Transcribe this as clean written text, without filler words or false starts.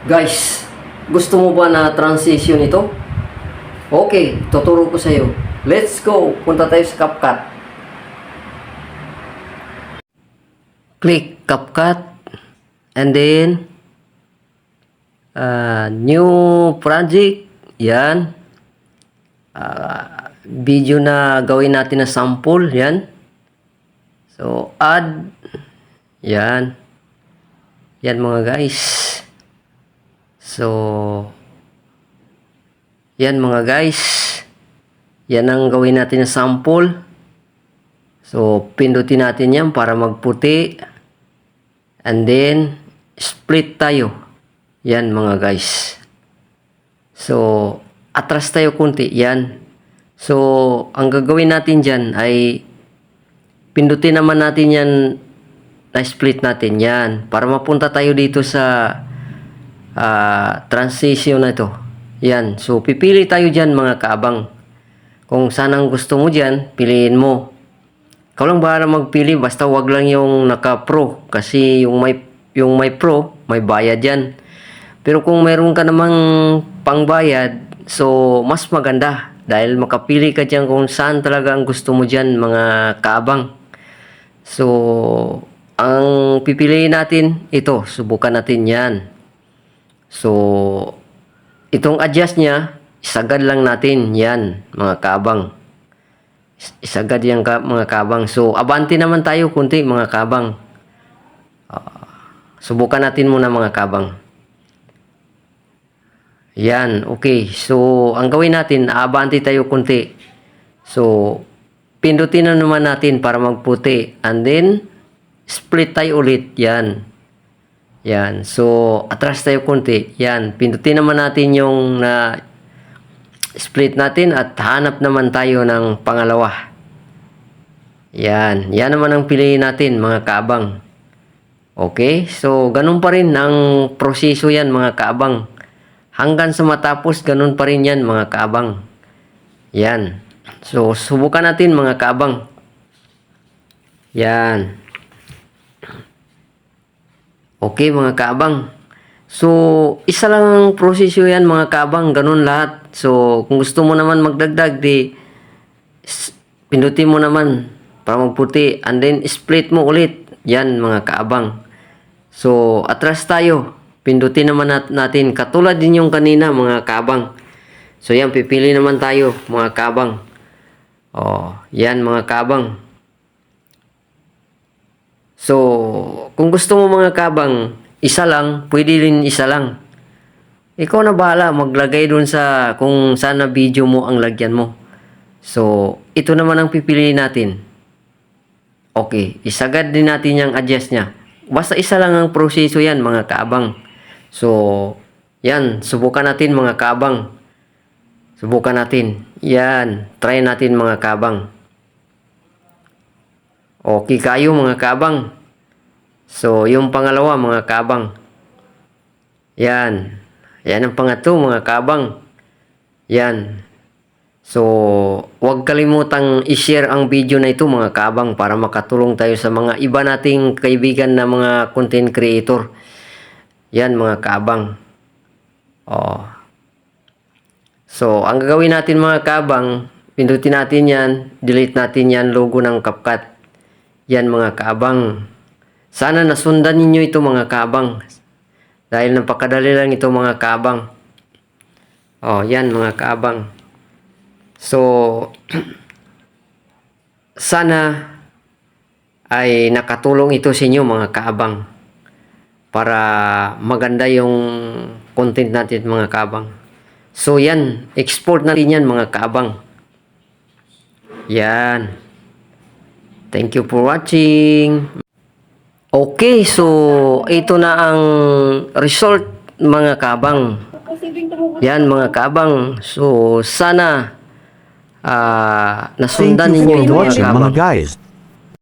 Guys, gusto mo ba na transition ito? Okay, tuturo ko sa iyo. Let's go! Punta tayo sa CapCut. Click CapCut. And then, new project. Yan. Video na gawin natin na sample. Yan. So, add. Yan. Yan mga guys. So, yan mga guys. Yan ang gawin natin na sample. So, pindutin natin yan para magputi. And then, split tayo. Yan mga guys. So, atras tayo kunti. Yan. So, ang gagawin natin dyan ay pindutin naman natin yan na split natin. Yan. Para mapunta tayo dito sa transition na ito. Yan. So, pipili tayo dyan mga kaabang. Kung saan ang gusto mo dyan, piliin mo. Ikaw lang bahala magpili. Basta wag lang yung naka-pro. Kasi yung may pro, may bayad yan. Pero kung mayroon ka namang pangbayad, so, mas maganda. Dahil makapili ka dyan kung saan talaga ang gusto mo dyan mga kaabang. So, ang pipiliin natin, ito. Subukan natin yan. So, itong adjust niya, isagad lang natin yan, mga kabang. Isagad yan mga kabang. So, abante naman tayo kunti, mga kabang. Subukan natin muna, mga kabang. Yan, okay. So, ang gawin natin, abante tayo kunti. So, pindutin na naman natin para magputi. And then, split tayo ulit. Yan. Yan. So, atras tayo kunti. Yan. Pindutin naman natin yung split natin at hanap naman tayo ng pangalawa. Yan. Yan naman ang piliin natin, mga kaabang. Okay? So, ganun pa rin ang proseso yan, mga kaabang. Hanggang sa matapos, ganun pa rin yan, mga kaabang. Yan. So, subukan natin, mga kaabang. Yan. Okay mga kaabang. So, isa lang ang proseso yan mga kaabang. Ganun lahat. So, kung gusto mo naman magdagdag, di pindutin mo naman para magputi. And then, split mo ulit. Yan mga kaabang. So, atras tayo. Pindutin naman natin. Katulad din yung kanina mga kaabang. So, yan. Pipili naman tayo mga kaabang. Oh, yan mga kaabang. So, kung gusto mo mga kabang, isa lang, pwede rin isa lang. Ikaw na bahala, maglagay dun sa kung saan na video mo ang lagyan mo. So, ito naman ang pipiliin natin. Okay, isagad din natin yung adjust niya. Basta isa lang ang proseso yan mga kabang. So, yan, subukan natin mga kabang. Subukan natin. Yan, try natin mga kabang. Okay kayo mga kabang. So, yung pangalawa mga kabang. Yan. Yan ang pangatlo mga kabang. Yan. So, huwag kalimutang i-share ang video na ito mga kabang para makatulong tayo sa mga iba nating kaibigan na mga content creator. Yan mga kabang. Oh. So, ang gagawin natin mga kabang, pindutin natin yan, delete natin yan logo ng CapCut. Yan mga kaabang. Sana nasundan ninyo ito mga kaabang. Dahil napakadali lang ito mga kaabang. Oh, yan mga kaabang. So, sana ay nakatulong ito sa inyo mga kaabang. Para maganda yung content natin mga kaabang. So, yan. Export natin yan mga kaabang. Yan. Thank you for watching. Okay, so ito na ang result mga kabang. Yan mga kabang. So sana nasundan ninyo ito mga kabang. Mga guys.